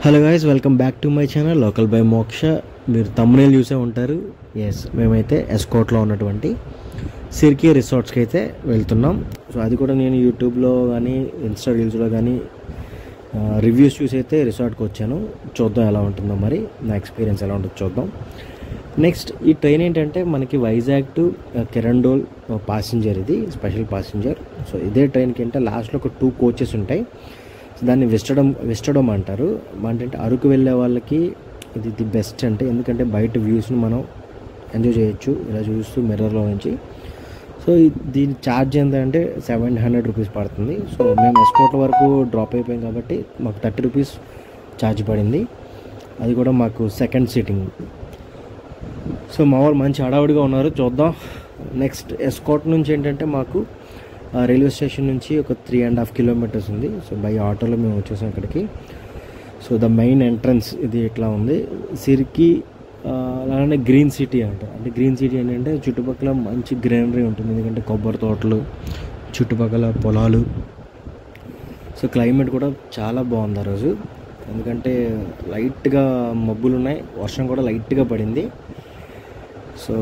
Hello guys, welcome back to my channel local by మోక్ష. మీరు తమ్మునేలు చూసే ఉంటారు. ఎస్, మేమైతే ఎస్కోట్లో ఉన్నటువంటి సిర్కీ రిసార్ట్స్కి అయితే వెళ్తున్నాం. సో అది కూడా నేను యూట్యూబ్లో కానీ ఇన్స్టా రీల్స్లో కానీ రివ్యూస్ చూసి అయితే రిసార్ట్కి వచ్చాను. చూద్దాం ఎలా ఉంటుందో, మరి నా ఎక్స్పీరియన్స్ ఎలా ఉంటుందో చూద్దాం. నెక్స్ట్ ఈ ట్రైన్ ఏంటంటే మనకి వైజాగ్ టు కిరండోల్ ప్యాసింజర్, ఇది స్పెషల్ ప్యాసింజర్. సో ఇదే ట్రైన్కి అంటే లాస్ట్లో ఒక 2 కోచెస్ ఉంటాయి. దాన్ని వెస్టడోమ్ అంటారు. అంటే అరకు వెళ్ళే వాళ్ళకి ఇది ది బెస్ట్ అంటే, ఎందుకంటే బయట వ్యూస్ని మనం ఎంజాయ్ చేయొచ్చు ఇలా చూస్తూ మిర్రర్లో నుంచి. సో దీని ఛార్జ్ ఎంత అంటే 700 రూపీస్ పడుతుంది. సో మేము ఎస్కోట్ల వరకు డ్రాప్ అయిపోయాం కాబట్టి మాకు 30 రూపీస్ ఛార్జ్ పడింది. అది కూడా మాకు సెకండ్ సీటింగ్. సో మా వాళ్ళు మంచి హడావుడిగా ఉన్నారు, చూద్దాం. నెక్స్ట్ ఎస్కోట్ నుంచి ఏంటంటే మాకు రైల్వే స్టేషన్ నుంచి ఒక 3.5 కిలోమీటర్స్ ఉంది. సో బై ఆటోలో మేము వచ్చేసాం ఇక్కడికి. సో ద మెయిన్ ఎంట్రన్స్ ఇది ఇట్లా ఉంది. సిర్కీ అలానే గ్రీన్ సిటీ అంటారు. అంటే గ్రీన్ సిటీ ఏంటంటే చుట్టుపక్కల మంచి గ్రీనరీ ఉంటుంది, ఎందుకంటే కొబ్బరి తోటలు, చుట్టుపక్కల పొలాలు. సో క్లైమేట్ కూడా చాలా బాగుంది ఆ రోజు, ఎందుకంటే లైట్గా మబ్బులు ఉన్నాయి, వర్షం కూడా లైట్గా పడింది. సో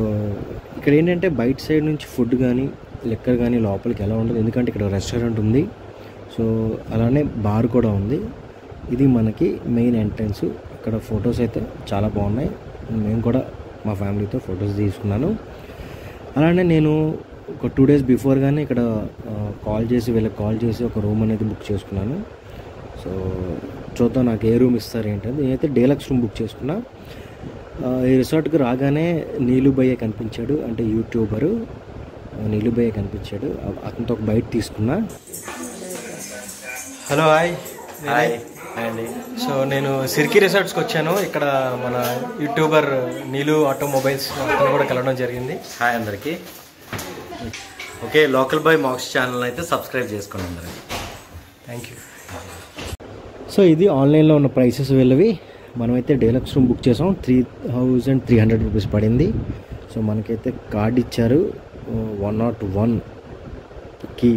ఇక్కడ ఏంటంటే బయట సైడ్ నుంచి ఫుడ్ కానీ లిక్కర్ కానీ లోపలికి ఎలా ఉంటుంది, ఎందుకంటే ఇక్కడ రెస్టారెంట్ ఉంది. సో అలానే బార్ కూడా ఉంది. ఇది మనకి మెయిన్ ఎంట్రన్స్. ఇక్కడ ఫొటోస్ అయితే చాలా బాగున్నాయి. మేము కూడా మా ఫ్యామిలీతో ఫొటోస్ తీసుకున్నాను. అలానే నేను ఒక 2 డేస్ బిఫోర్ కానీ ఇక్కడ వీళ్ళకి కాల్ చేసి ఒక రూమ్ అనేది బుక్ చేసుకున్నాను. సో చూద్దాం నాకు ఏ రూమ్ ఇస్తారు ఏంటంటే. నేనైతే డీలక్స్ రూమ్ బుక్ చేసుకున్నా. ఈ రిసార్ట్కి రాగానే నీలుబయ్య కనిపించాడు, అంటే యూట్యూబరు నీలుబయ్య కనిపించాడు. అతనితో ఒక బైట్ తీసుకున్నా. హలో, హాయ్ అండి. సో నేను సిర్కీ రిసార్ట్స్కి వచ్చాను. ఇక్కడ మన యూట్యూబర్ నీలు ఆటోమొబైల్స్ అతను కూడా కలవడం జరిగింది. హాయ్ అందరికీ. ఓకే, లోకల్ బై మోక్స్ ఛానల్ అయితే సబ్స్క్రైబ్ చేసుకోండి అందరికీ. Thank you. సో ఇది ఆన్లైన్లో ఉన్న ప్రైసెస్ వీళ్ళవి. మనమైతే డీలక్స్ రూమ్ బుక్ చేసాం. 3300 రూపీస్ పడింది. సో మనకైతే కార్డ్ ఇచ్చారు, 101 కీ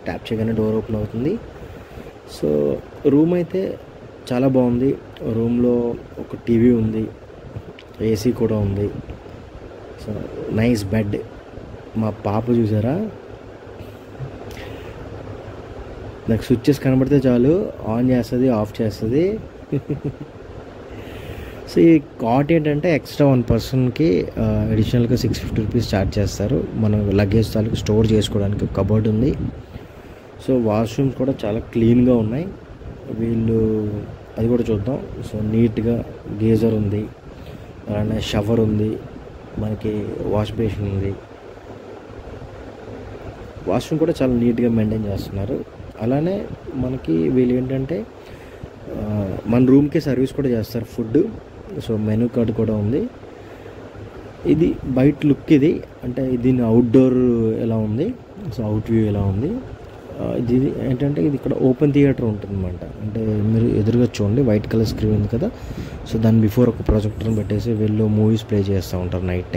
ట్యాప్ చేయగానే డోర్ ఓపెన్ అవుతుంది. సో రూమ్ అయితే చాలా బాగుంది. రూమ్లో ఒక టీవీ ఉంది, ఏసీ కూడా ఉంది. So nice bed. మా పాప చూసారా, నాకు స్విచ్చెస్ కనబడితే చాలు ఆన్ చేస్తుంది, ఆఫ్ చేస్తుంది. సో ఈ కాట్ ఏంటంటే ఎక్స్ట్రా 1 పర్సన్కి అడిషనల్గా 650 రూపీస్ ఛార్జ్ చేస్తారు. మనం లగేజ్ తాలూకు స్టోర్ చేసుకోవడానికి కబోర్డ్ ఉంది. సో వాష్రూమ్స్ కూడా చాలా క్లీన్గా ఉన్నాయి. వీళ్ళు అది కూడా చూద్దాం. సో నీట్గా గీజర్ ఉంది, అలానే షవర్ ఉంది, మనకి వాష్ బేసిన్ ఉంది. వాష్రూమ్ కూడా చాలా నీట్గా మెయింటైన్ చేస్తున్నారు. అలానే మనకి వీళ్ళు ఏంటంటే మన రూమ్కి సర్వీస్ కూడా చేస్తారు ఫుడ్. సో మెనూ కార్డు కూడా ఉంది. ఇది బయట లుక్, ఇది అంటే దీని అవుట్డోర్ ఎలా ఉంది, సో అవుట్ వ్యూ ఎలా ఉంది. ఇది ఏంటంటే ఇది ఇక్కడ ఓపెన్ థియేటర్ ఉంటుందన్నమాట. అంటే మీరు ఎదురుగా చూడండి, వైట్ కలర్ స్క్రీన్ ఉంది కదా. సో దాని బిఫోర్ ఒక ప్రొజెక్టర్ని పెట్టేసి వీళ్ళు మూవీస్ ప్లే చేస్తూ ఉంటారు నైట్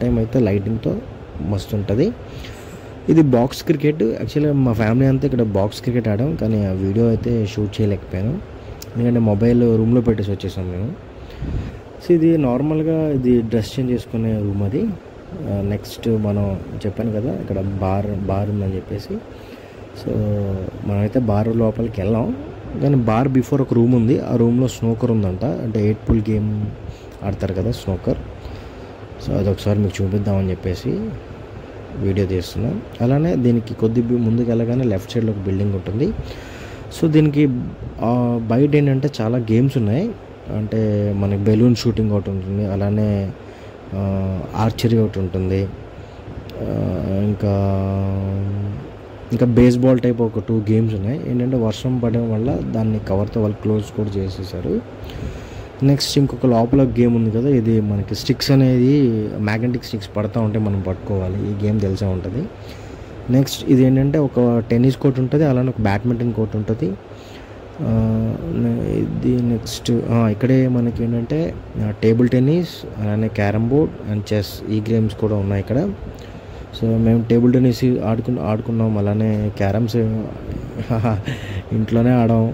టైం అయితే లైటింగ్తో మస్తు ఉంటుంది. ఇది బాక్స్ క్రికెట్. యాక్చువల్గా మా ఫ్యామిలీ అంతా ఇక్కడ బాక్స్ క్రికెట్ ఆడాం, కానీ ఆ వీడియో అయితే షూట్ చేయలేకపోయాను, ఎందుకంటే మొబైల్ రూమ్లో పెట్టేసి వచ్చేసాం మేము. సో ఇది నార్మల్గా ఇది డ్రెస్ చేంజ్ చేసుకునే రూమ్ అది. నెక్స్ట్ మనం చెప్పాను కదా ఇక్కడ బార్ ఉందని చెప్పేసి. సో మనమైతే బార్ లోపలికి వెళ్ళాం, కానీ బార్ బిఫోర్ ఒక రూమ్ ఉంది. ఆ రూమ్లో స్నోకర్ ఉందంట, అంటే 8 పూల్ గేమ్ ఆడతారు కదా స్నోకర్. సో అదొకసారి మీకు చూపిద్దామని చెప్పేసి వీడియో తీస్తున్నాం. అలానే దీనికి కొద్ది ముందుకు వెళ్ళగానే లెఫ్ట్ సైడ్లో ఒక బిల్డింగ్ ఉంటుంది. సో దీనికి బయట ఏంటంటే చాలా గేమ్స్ ఉన్నాయి. అంటే మనకి బెలూన్ షూటింగ్ ఒకటి ఉంటుంది, అలానే ఆర్చరీ ఒకటి ఉంటుంది, ఇంకా బేస్బాల్ టైప్ ఒక 2 గేమ్స్ ఉన్నాయి. ఏంటంటే వర్షం పడడం వల్ల దాన్ని కవర్తో వాళ్ళు క్లోజ్ కూడా చేసేసారు. నెక్స్ట్ ఇంకొక లోపల గేమ్ ఉంది కదా, ఇది మనకి స్టిక్స్ అనేది మ్యాగ్నెటిక్ స్టిక్స్ పడుతూ ఉంటే మనం పట్టుకోవాలి. ఈ గేమ్ తెలిసే ఉంటుంది. నెక్స్ట్ ఇది ఏంటంటే ఒక టెన్నిస్ కోర్ట్ ఉంటుంది, అలానే ఒక బ్యాడ్మింటన్ కోర్ట్ ఉంటుంది. ఇది నెక్స్ట్ ఇక్కడే మనకి ఏంటంటే టేబుల్ టెన్నిస్, అలానే క్యారమ్ బోర్డ్ అండ్ చెస్, ఈ గేమ్స్ కూడా ఉన్నాయి ఇక్కడ. సో మేము టేబుల్ టెన్నిస్ ఆడుకున్నాం, అలానే క్యారమ్స్ ఇంట్లోనే ఆడాం.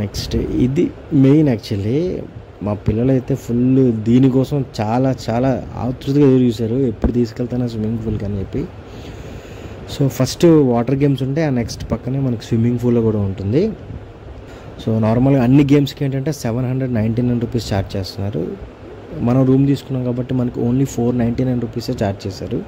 నెక్స్ట్ ఇది మెయిన్ యాక్చువల్లీ మా పిల్లలైతే ఫుల్ దీనికోసం చాలా చాలా ఆతృతగా ఎదురు చూశారు, ఎప్పుడు తీసుకెళ్తానా స్విమ్మింగ్ పూల్కి అని చెప్పి. సో ఫస్ట్ వాటర్ గేమ్స్ ఉంటే ఆ నెక్స్ట్ పక్కనే మనకి స్విమ్మింగ్ పూల్లో కూడా ఉంటుంది. సో నార్మల్గా అన్ని గేమ్స్కి ఏంటంటే 799 రూపీస్ ఛార్జ్ చేస్తున్నారు. మనం రూమ్ తీసుకున్నాం కాబట్టి మనకు ఓన్లీ 499 రూపీసే ఛార్జ్ చేశారు.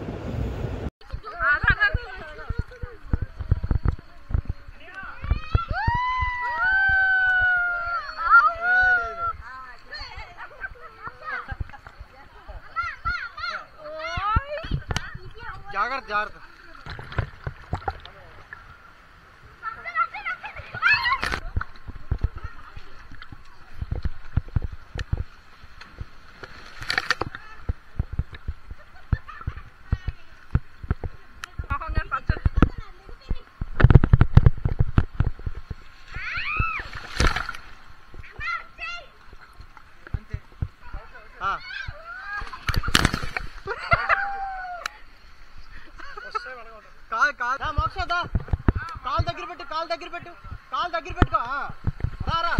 కాలు దగ్గర పెట్టుకో రా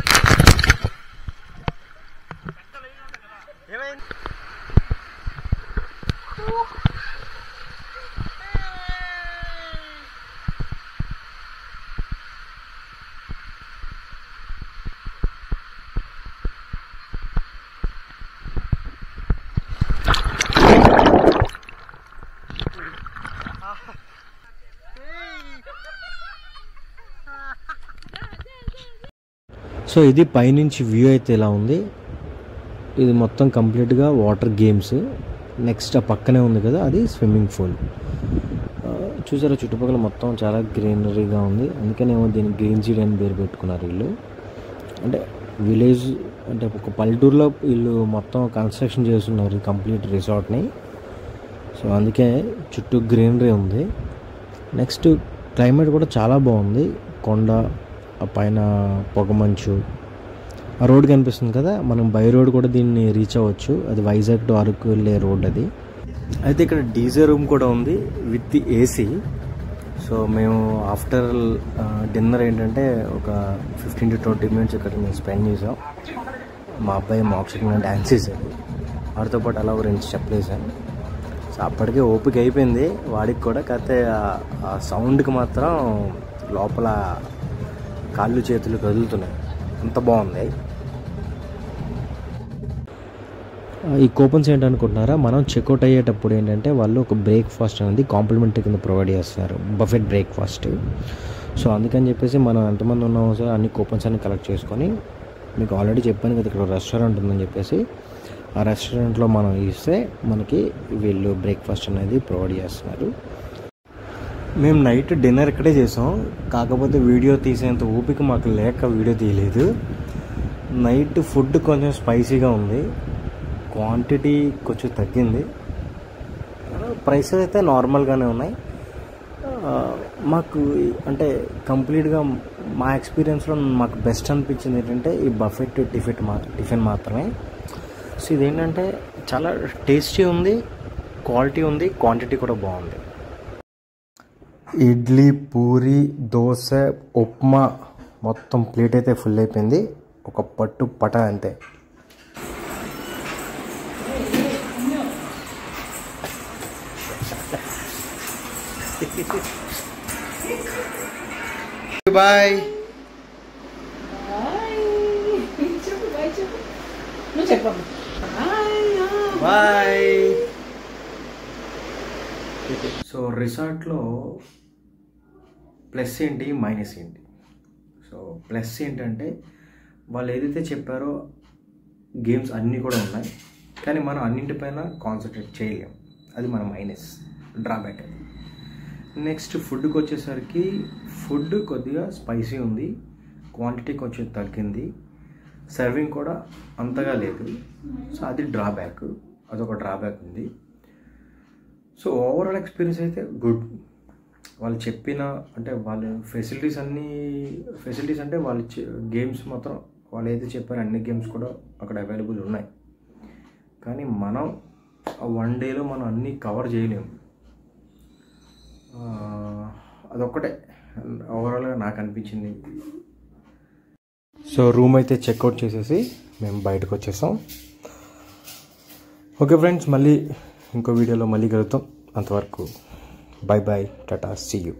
ఏమైంది. సో ఇది పైనుంచి వ్యూ అయితే ఇలా ఉంది. ఇది మొత్తం కంప్లీట్గా వాటర్ గేమ్స్. నెక్స్ట్ ఆ పక్కనే ఉంది కదా అది స్విమ్మింగ్ పూల్. చూసారా చుట్టుపక్కల మొత్తం చాలా గ్రీనరీగా ఉంది, అందుకనేమో దీనికి గ్రీన్ సిటీ అని పేరు పెట్టుకున్నారు వీళ్ళు. అంటే విలేజ్ అంటే ఒక పల్లెటూరులో వీళ్ళు మొత్తం కన్స్ట్రక్షన్ చేస్తున్నారు ఈ కంప్లీట్ రిసార్ట్ని. సో అందుకే చుట్టూ గ్రీనరీ ఉంది. నెక్స్ట్ క్లైమేట్ కూడా చాలా బాగుంది, కొండ ఆ పైన పొగమంచు, ఆ రోడ్ కనిపిస్తుంది కదా, మనం బై రోడ్ కూడా దీన్ని రీచ్ అవ్వచ్చు. అది వైజాగ్ టు అరకు వెళ్ళే రోడ్ అది. అయితే ఇక్కడ డీజే రూమ్ కూడా ఉంది విత్ ఏసీ. సో మేము ఆఫ్టర్ డిన్నర్ ఏంటంటే ఒక 15 to 20 minutes ఇక్కడ మేము స్పెండ్ చేసాం. మా అబ్బాయి మోక్షకి డ్యాన్స్ చేశాడు, వాడితో పాటు అలా ఒక 2 స్టెప్లు వేసాను. సో అప్పటికే ఓపిక అయిపోయింది వాడికి కూడా, కాకపోతే ఆ సౌండ్కి మాత్రం లోపల కాళ్ళు చేతులు కదులుతున్నాయి, అంత బాగుంది. ఈ కూపన్స్ ఏంటనుకుంటున్నారా, మనం చెక్అవుట్ అయ్యేటప్పుడు ఏంటంటే వాళ్ళు ఒక బ్రేక్ఫాస్ట్ అనేది కాంప్లిమెంటరీ కింద ప్రొవైడ్ చేస్తున్నారు, బఫెట్ బ్రేక్ఫాస్ట్. సో అందుకని చెప్పేసి మనం ఎంతమంది ఉన్నామో సార్ అన్ని కూపన్స్ అన్ని కలెక్ట్ చేసుకొని, మీకు ఆల్రెడీ చెప్పాను కదా ఇక్కడ రెస్టారెంట్ ఉందని చెప్పేసి, ఆ రెస్టారెంట్లో మనం ఇస్తే మనకి వీళ్ళు బ్రేక్ఫాస్ట్ అనేది ప్రొవైడ్ చేస్తున్నారు. మేము నైట్ డిన్నర్ ఇక్కడే చేసాం, కాకపోతే వీడియో తీసేంత ఓపిక మాకు లేక వీడియో తీయలేదు. నైట్ ఫుడ్ కొంచెం స్పైసీగా ఉంది, క్వాంటిటీ కొంచెం తగ్గింది, ప్రైసెస్ అయితే నార్మల్గానే ఉన్నాయి. మాకు అంటే కంప్లీట్గా మా ఎక్స్పీరియన్స్లో మాకు బెస్ట్ అనిపించింది ఏంటంటే ఈ బఫెట్ టిఫిన్ మాత్రమే. సో ఇదేంటంటే చాలా టేస్టీ ఉంది, క్వాలిటీ ఉంది, క్వాంటిటీ కూడా బాగుంది. ఇడ్లీ, పూరి, దోశ, ఉప్మా మొత్తం ప్లేట్ అయితే ఫుల్ అయిపోయింది, ఒక పట్టు పట అంతే. బాయ్. బాయ్. సో రిసార్ట్లో ప్లస్ ఏంటి మైనస్ ఏంటి. సో ప్లస్ ఏంటంటే వాళ్ళు ఏదైతే చెప్పారో గేమ్స్ అన్నీ కూడా ఉన్నాయి, కానీ మనం అన్నింటిపైన కాన్సన్ట్రేట్ చేయలేం, అది మన మైనస్ డ్రాబ్యాక్ అది. నెక్స్ట్ ఫుడ్కి వచ్చేసరికి ఫుడ్ కొద్దిగా స్పైసీ ఉంది, క్వాంటిటీ కొంచెం తగ్గింది, సర్వింగ్ కూడా అంతగా లేదు. సో అది డ్రాబ్యాక్, అదొక డ్రాబ్యాక్ ఉంది. సో ఓవరాల్ ఎక్స్పీరియన్స్ అయితే గుడ్. వాళ్ళు చెప్పిన అంటే వాళ్ళ ఫెసిలిటీస్ అంటే వాళ్ళు గేమ్స్ మాత్రం వాళ్ళు ఏదైతే చెప్పారో అన్ని గేమ్స్ కూడా అక్కడ అవైలబుల్ ఉన్నాయి, కానీ మనం 1 డేలో మనం అన్నీ కవర్ చేయలేము. అదొక్కటే ఓవరాల్గా నాకు అనిపించింది. సో రూమ్ అయితే చెక్అవుట్ చేసేసి మేము బయటకు వచ్చేసాం. ఓకే ఫ్రెండ్స్, మళ్ళీ ఇంకో వీడియోలో మళ్ళీ కలుద్దాం. అంతవరకు bye bye, tata, see you.